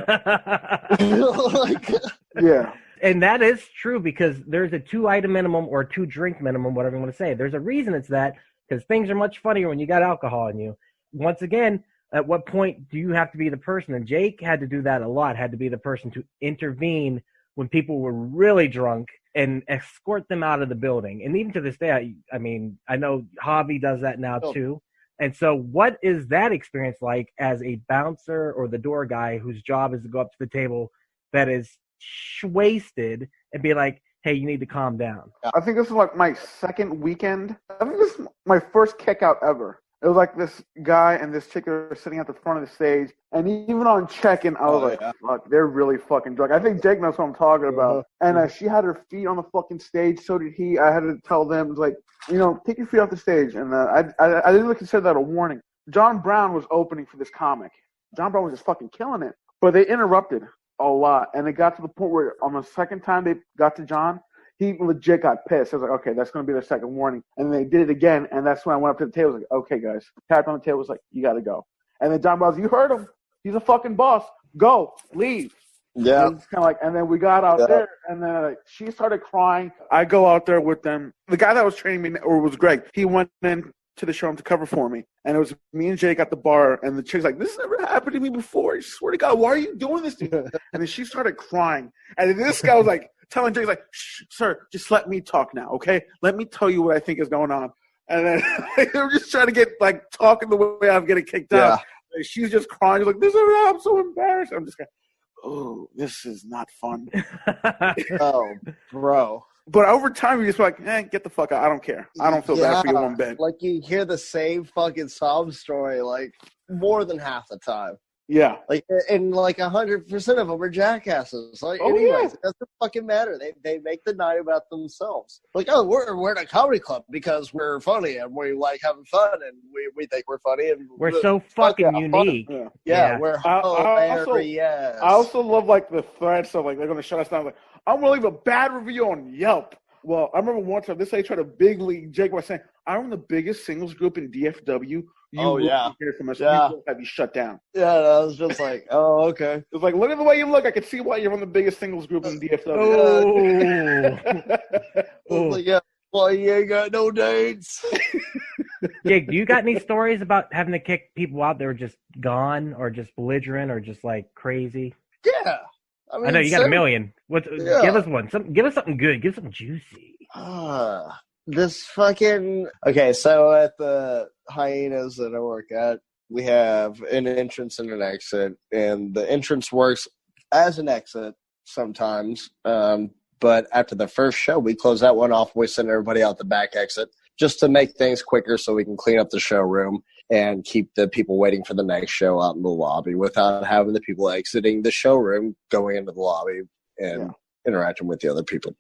of like, Yeah. And that is true because there's a 2-item minimum or 2-drink minimum, whatever you want to say. There's a reason it's that because things are much funnier when you got alcohol in you. Once again, at what point do you have to be the person? And Jake had to do that a lot, had to be the person to intervene when people were really drunk and escort them out of the building. And even to this day, I mean, I know Javi does that now too. And so what is that experience like as a bouncer or the door guy whose job is to go up to the table that is wasted and be like, hey, you need to calm down? I think this is like my second weekend. I think this is my first kick out ever. It was like this guy and this chick are sitting at the front of the stage, and even on check-in, I was fuck, they're really fucking drunk. I think Jake knows what I'm talking about. And she had her feet on the fucking stage, so did he. I had to tell them, like, you know, take your feet off the stage. And I didn't really consider that a warning. John Brown was opening for this comic. John Brown was just fucking killing it. But they interrupted a lot, and it got to the point where on the second time they got to John, he legit got pissed. I was like, okay, that's going to be the second warning. And they did it again, and that's when I went up to the table. I was like, okay, guys. Tapped on the table. Was like, you got to go. And then John Brown, you heard him. He's a fucking boss. Go. Leave. Yeah. And it's kind of like, and then we got out there, and then she started crying. I go out there with them. The guy that was training me, or was Greg, he went in to the show to cover for me, and it was me and Jake at the bar, and the chick's like, this never happened to me before. I swear to God, why are you doing this to me? And then she started crying, and then this guy was like telling Jake, like, shh, sir, just let me talk now, okay? Let me tell you what I think is going on. And then they were just trying to get, like, talking the way I'm getting kicked out. And she's just crying. She's like, "This is I'm so embarrassed." I'm just going, "Oh, this is not fun." Oh, bro. But over time, you're just like, get the fuck out. I don't care. I don't feel bad for you one bit. Like, you hear the same fucking sob story, like, more than half the time. Yeah. Like, and like 100% of them are jackasses. Like, anyways, it doesn't fucking matter. They make the night about themselves. Like, oh, we're in a comedy club because we're funny and we like having fun and we think we're funny and we're so fucking unique. Yeah, we're hilarious. I also love like the threats of like they're gonna shut us down. Like, I'm gonna leave a bad review on Yelp. Well, I remember one time this lady tried to big league Jake by saying, "I'm the biggest singles group in DFW. You will hear from us. Yeah. We will have you shut down." Yeah, I was just like, oh, okay. It's like, look at the way you look. I can see why you're on the biggest singles group in DFW. Like, yeah, well, you ain't got no dates. Jake, do you got any stories about having to kick people out that were just gone or just belligerent or just like crazy? Yeah. I mean, I know you got a million. Give us one. Give us something good. Give us something juicy. This fucking... Okay, so at the Hyenas that I work at, we have an entrance and an exit, and the entrance works as an exit sometimes, but after the first show, we close that one off. We send everybody out the back exit just to make things quicker so we can clean up the showroom and keep the people waiting for the next show out in the lobby without having the people exiting the showroom, going into the lobby and interacting with the other people.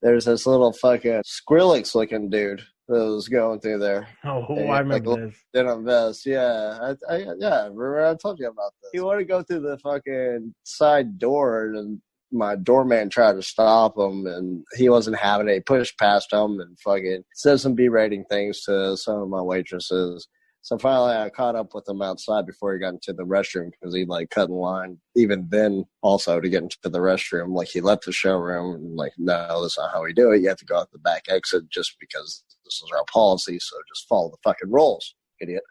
There's this little fucking Skrillex-looking dude that was going through there. Oh, I remember this. Denim vest, yeah. Remember I told you about this. He wanted to go through the fucking side door, and my doorman tried to stop him, and he wasn't having it. He pushed past him and fucking said some berating things to some of my waitresses. So finally, I caught up with him outside before he got into the restroom because he like cut in line. Even then, also to get into the restroom, like he left the showroom and like, no, that's not how we do it. You have to go out the back exit just because this is our policy. So just follow the fucking rules, idiot.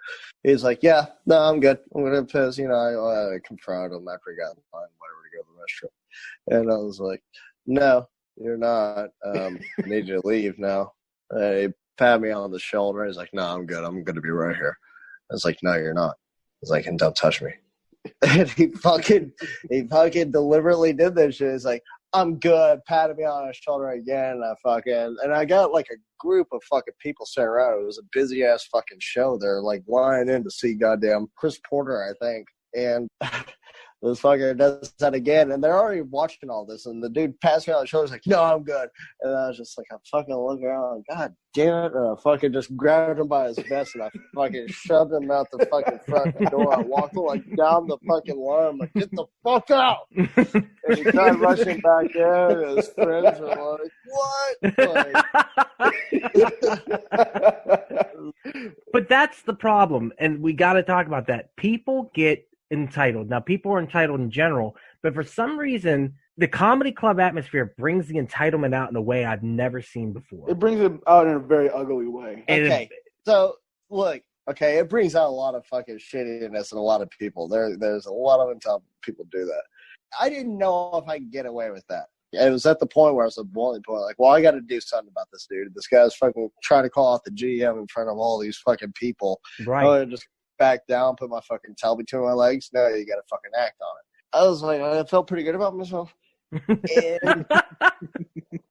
He's like, yeah, no, I'm good. I'm gonna piss. I confronted him after he got in line, whatever, to go to the restroom. And I was like, no, you're not. I need you to leave now. He pat me on the shoulder. He's like, no, I'm good. I'm going to be right here. I was like, no, you're not. He's like, and don't touch me. And he fucking deliberately did this shit. He's like, I'm good. Patted me on the shoulder again. And I got like a group of fucking people sitting around. It was a busy ass fucking show. They're like lining in to see goddamn Chris Porter, I think. And this fucker does that again, and they're already watching all this, and the dude passed me on the shoulder. He's like, no, I'm good. And I was just like, I fucking look around, God damn it. And I fucking just grabbed him by his vest, and I fucking shoved him out the fucking front door. I walked like down the fucking line. I'm like, get the fuck out. And he tried rushing back in, and his friends were like, what? But that's the problem, and we got to talk about that. People get entitled. Now, people are entitled in general, but for some reason, the comedy club atmosphere brings the entitlement out in a way I've never seen before. It brings it out in a very ugly way. Okay, so look, it brings out a lot of fucking shittiness in a lot of people. There's a lot of entitled people do that. I didn't know if I could get away with that. It was at the point where I was at the boiling point, like, well, I got to do something about this dude. This guy's fucking trying to call out the GM in front of all these fucking people. Right. Just back down, put my fucking towel between my legs. No, you got to fucking act on it. I was like, I felt pretty good about myself. And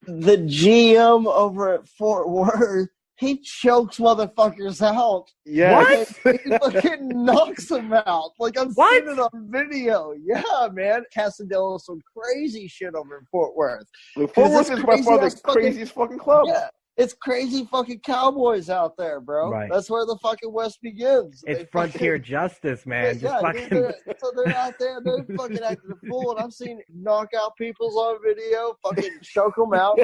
the GM over at Fort Worth, he chokes motherfuckers out. Yeah. What? He fucking knocks them out. Like, I'm seeing it on video. Yeah, man. Casadillo some crazy shit over in Fort Worth. Fort Worth is by far the craziest fucking club. Yeah. It's crazy fucking cowboys out there, bro. Right. That's where the fucking West begins. It's frontier justice, man. Yeah, So they're out there, they're fucking acting a fool, and I've seen knock out people's on video, fucking choke them out.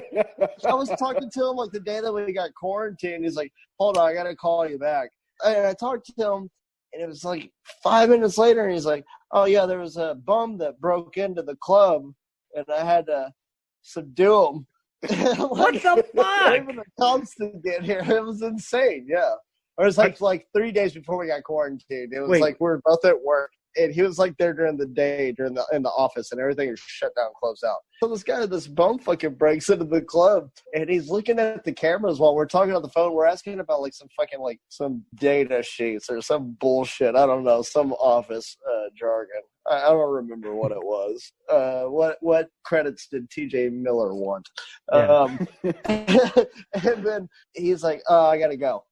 I was talking to him like the day that we got quarantined. He's like, hold on, I gotta call you back. And I talked to him, and it was like 5 minutes later, and he's like, oh yeah, there was a bum that broke into the club, and I had to subdue him. What the fuck? Even the cops to get here. It was insane, yeah. It was like 3 days before we got quarantined. It was like we were both at work, and he was like there during the day, in the office, and everything is shut down, closed out. So this guy, this bum fucking breaks into the club, and he's looking at the cameras while we're talking on the phone. We're asking about like some fucking like some data sheets or some bullshit. I don't know, some office jargon. I don't remember what it was. What credits did TJ Miller want? Yeah. And then he's like, "Oh, I gotta go."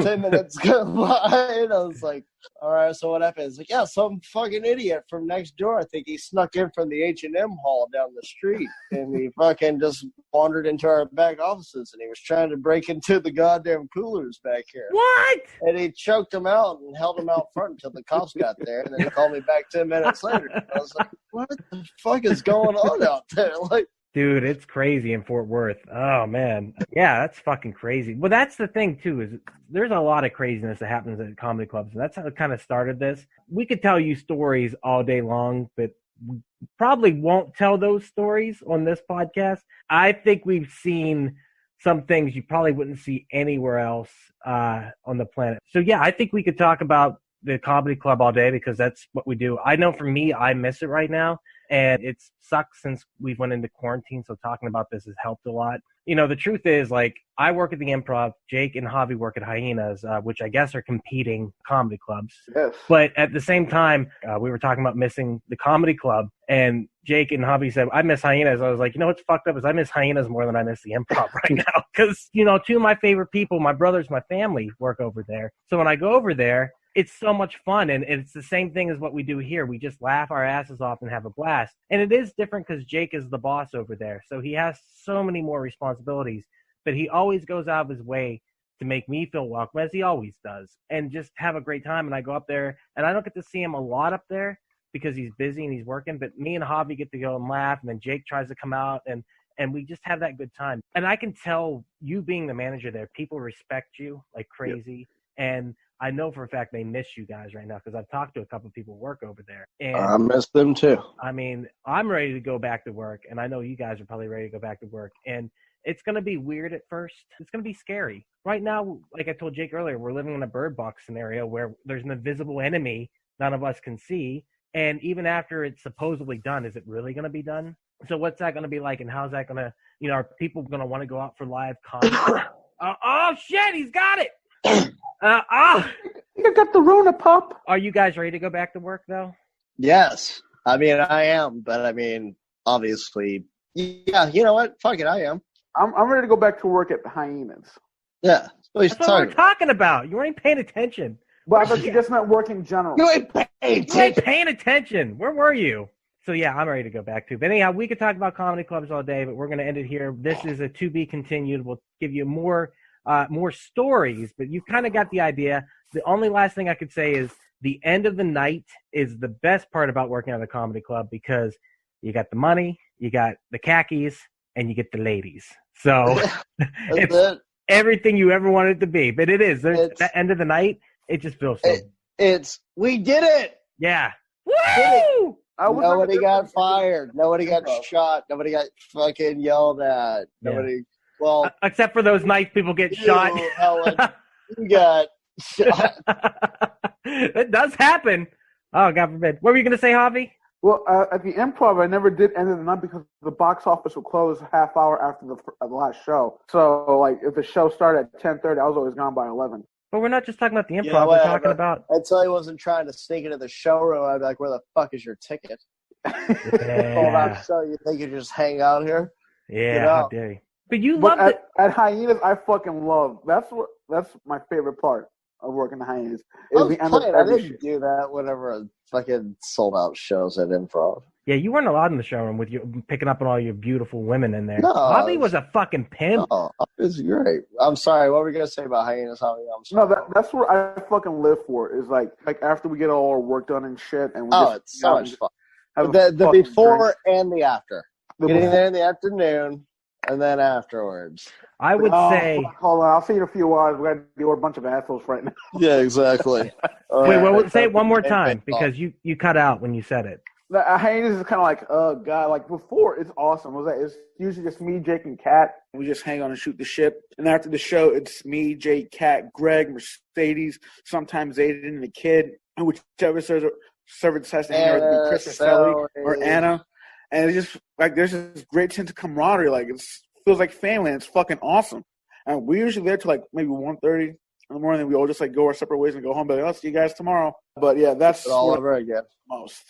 10 minutes go by, and I was like, all right, so what happened? He's like, yeah, some fucking idiot from next door. I think he snuck in from the H&M hall down the street, and he fucking just wandered into our back offices, and he was trying to break into the goddamn coolers back here. What? And he choked him out and held him out front until the cops got there, and then he called me back 10 minutes later. And I was like, what the fuck is going on out there? Like, dude, it's crazy in Fort Worth. Oh, man. Yeah, that's fucking crazy. Well, that's the thing, too, is there's a lot of craziness that happens at comedy clubs, and that's how it kind of started this. We could tell you stories all day long, but we probably won't tell those stories on this podcast. I think we've seen some things you probably wouldn't see anywhere else on the planet. So, yeah, I think we could talk about the comedy club all day because that's what we do. I know for me, I miss it right now. And it sucks since we went into quarantine, so talking about this has helped a lot. You know, the truth is, like, I work at the Improv. Jake and Javi work at Hyenas, which I guess are competing comedy clubs. Yes. But at the same time, we were talking about missing the comedy club, and Jake and Javi said, I miss Hyenas. I was like, you know what's fucked up is I miss Hyenas more than I miss the Improv right now. Because, you know, two of my favorite people, my brothers, my family, work over there. So when I go over there, it's so much fun, and it's the same thing as what we do here. We just laugh our asses off and have a blast. And it is different because Jake is the boss over there, so he has so many more responsibilities. But he always goes out of his way to make me feel welcome, as he always does, and just have a great time. And I go up there, and I don't get to see him a lot up there because he's busy and he's working, but me and Javi get to go and laugh, and then Jake tries to come out, and we just have that good time. And I can tell, you being the manager there, people respect you like crazy. Yep. And I know for a fact they miss you guys right now because I've talked to a couple of people who work over there. And I miss them too. I mean, I'm ready to go back to work, and I know you guys are probably ready to go back to work. And it's going to be weird at first. It's going to be scary. Right now, like I told Jake earlier, we're living in a bird box scenario where there's an invisible enemy none of us can see. And even after it's supposedly done, is it really going to be done? So what's that going to be like, and how's that going to, you know, are people going to want to go out for live comedy? Oh, shit, he's got it. You got the Rona, pup. Are you guys ready to go back to work, though? Yes. I mean, I am, but I mean, obviously, yeah, you know what? Fuck it, I am. I'm ready to go back to work at the Hyenas. Yeah. That's what we're talking about. You weren't paying attention. But I thought you just meant work in general. You ain't paying attention. Where were you? So, yeah, I'm ready to go back to. But anyhow, we could talk about comedy clubs all day, but we're going to end it here. This is a to be continued. We'll give you more stories, but you kind of got the idea. The only last thing I could say is the end of the night is the best part about working at a comedy club because you got the money, you got the khakis, and you get the ladies. So it's everything you ever wanted it to be. But it is. There's the end of the night. It just feels so. We did it. Yeah. Woo! Nobody got fired. Nobody got shot. Nobody got fucking yelled at. Nobody. Well, except for those nights people get shot. Helen, you got shot. It does happen. Oh, God forbid. What were you going to say, Javi? Well, at the Improv, I never did end of the night because the box office would close a half hour after the last show. So, like, if the show started at 10:30, I was always gone by 11. But we're not just talking about the Improv. We're talking about... Until I wasn't trying to sneak into the showroom, I'd be like, where the fuck is your ticket? Yeah. So you think you just hang out here? Yeah, how dare you. But you love it. At Hyenas, I fucking love. That's my favorite part of working at Hyenas. I didn't do that whenever I fucking sold out shows at Improv. Yeah, you weren't allowed in the showroom with you picking up on all your beautiful women in there. No, Javi was a fucking pimp. No, it's great. I'm sorry. What were you gonna say about Hyenas, Javi? I'm sorry. No, that's what I fucking live for. Is like after we get all our work done and shit, and we it's so much fun. The before and the after. Getting there in the afternoon. And then afterwards. I would say... Hold on, I'll see you in a few hours. We're going to deal with a bunch of assholes right now. Yeah, exactly. Wait, say it one more time, because you cut out when you said it. The Hyenas is kind of like, oh, God. Like, before, it's awesome. It's usually just me, Jake, and Kat. We just hang on and shoot the shit. And after the show, it's me, Jake, Kat, Greg, Mercedes, sometimes Aiden and the kid. And whichever service has to hang out with Chris or Sally or Anna. And it's just like there's this great sense of camaraderie. Like it feels like family, and it's fucking awesome. And we're usually there till like maybe 1:30 in the morning. And we all just like go our separate ways and go home. But like, I'll see you guys tomorrow. But yeah, that's all over again. Most.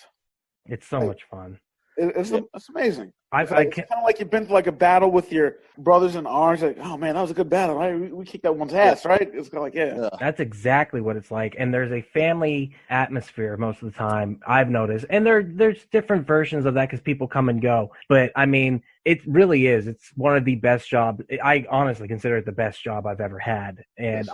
It's so much fun. It's amazing. It's kind of like you've been through like a battle with your brothers in arms. Like, oh man, that was a good battle, right? We kicked that one's ass, right? It's kind of like, yeah. That's exactly what it's like. And there's a family atmosphere most of the time, I've noticed. And there's different versions of that because people come and go. But I mean, it really is. It's one of the best jobs. I honestly consider it the best job I've ever had. And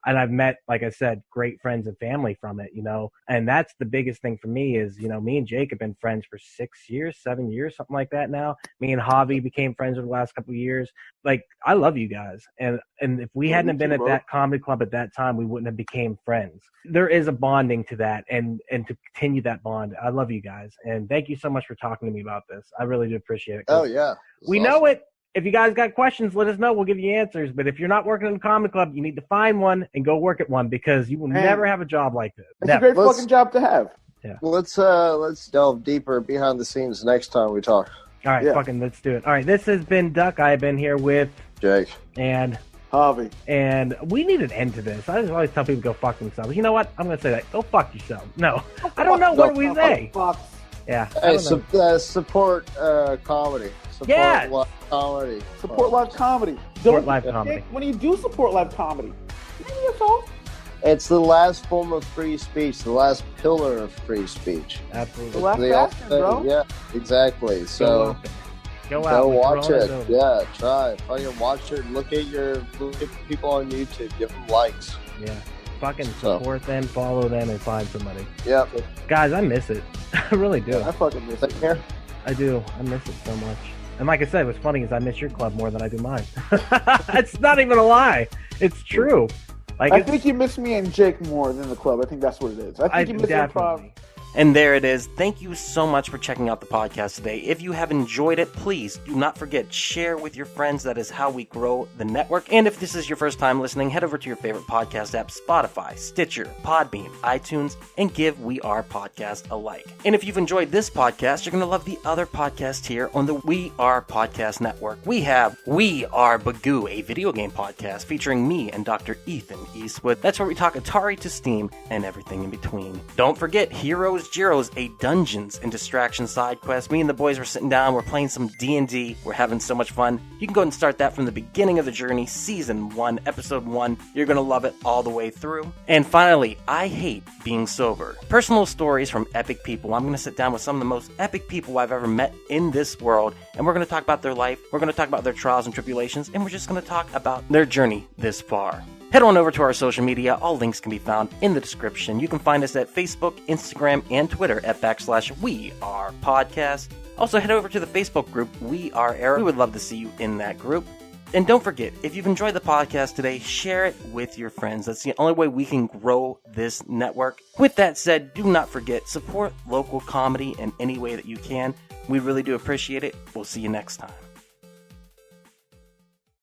I've met, like I said, great friends and family from it, you know, and that's the biggest thing for me is, you know, me and Jake have been friends for 7 years, something like that now. Me and Javi became friends over the last couple of years. Like, I love you guys. And if we hadn't been at that comedy club at that time, we wouldn't have became friends. There is a bonding to that and to continue that bond. I love you guys. And thank you so much for talking to me about this. I really do appreciate it. Oh, yeah. We know it. If you guys got questions, let us know. We'll give you answers. But if you're not working in a comedy club, you need to find one and go work at one because you will never have a job like this. It's a great fucking job to have. Yeah. Well, let's delve deeper behind the scenes next time we talk. All right, let's do it. All right, this has been Duck. I have been here with Jake and Javi. And we need an end to this. I just always tell people to go fuck themselves. You know what? I'm going to say that. Go fuck yourself. No. I don't know. What do we say? Yeah. Hey, support comedy. Support live comedy. Support live comedy. Support live comedy. When you do support live comedy, maybe it's all. It's the last form of free speech, the last pillar of free speech. Absolutely. The last bastion, bro. Yeah, exactly. So go watch it. Yeah, try. Fucking watch it. Look at people on YouTube. Give them likes. Yeah. Fucking support them, follow them, and find somebody. Yep. Guys, I miss it. I really do. I fucking miss it. Here. I do. I miss it so much. And like I said, what's funny is I miss your club more than I do mine. It's not even a lie. It's true. Like, I think you miss me and Jake more than the club. I think that's what it is. I think you miss improv. And there it is. Thank you so much for checking out the podcast today. If you have enjoyed it, please do not forget, share with your friends. That is how we grow the network. And if this is your first time listening, head over to your favorite podcast app, Spotify, Stitcher, Podbean, iTunes, and give We Are Podcast a like. And if you've enjoyed this podcast, you're going to love the other podcasts here on the We Are Podcast Network. We have We Are Bagu, a video game podcast featuring me and Dr. Ethan Eastwood. That's where we talk Atari to Steam and everything in between. Don't forget Gyros, a Dungeons and Distractions side quest. Me and the boys were sitting down, we're playing some D&D, we're having so much fun. You can go and start that from the beginning of the journey, Season 1, Episode 1. You're going to love it all the way through. And finally, I Hate Being Sober. Personal stories from epic people. I'm going to sit down with some of the most epic people I've ever met in this world, and we're going to talk about their life, we're going to talk about their trials and tribulations, and we're just going to talk about their journey this far. Head on over to our social media. All links can be found in the description. You can find us at Facebook, Instagram, and Twitter at /We Are Podcast. Also, head over to the Facebook group, We Are Era. We would love to see you in that group. And don't forget, if you've enjoyed the podcast today, share it with your friends. That's the only way we can grow this network. With that said, do not forget, support local comedy in any way that you can. We really do appreciate it. We'll see you next time.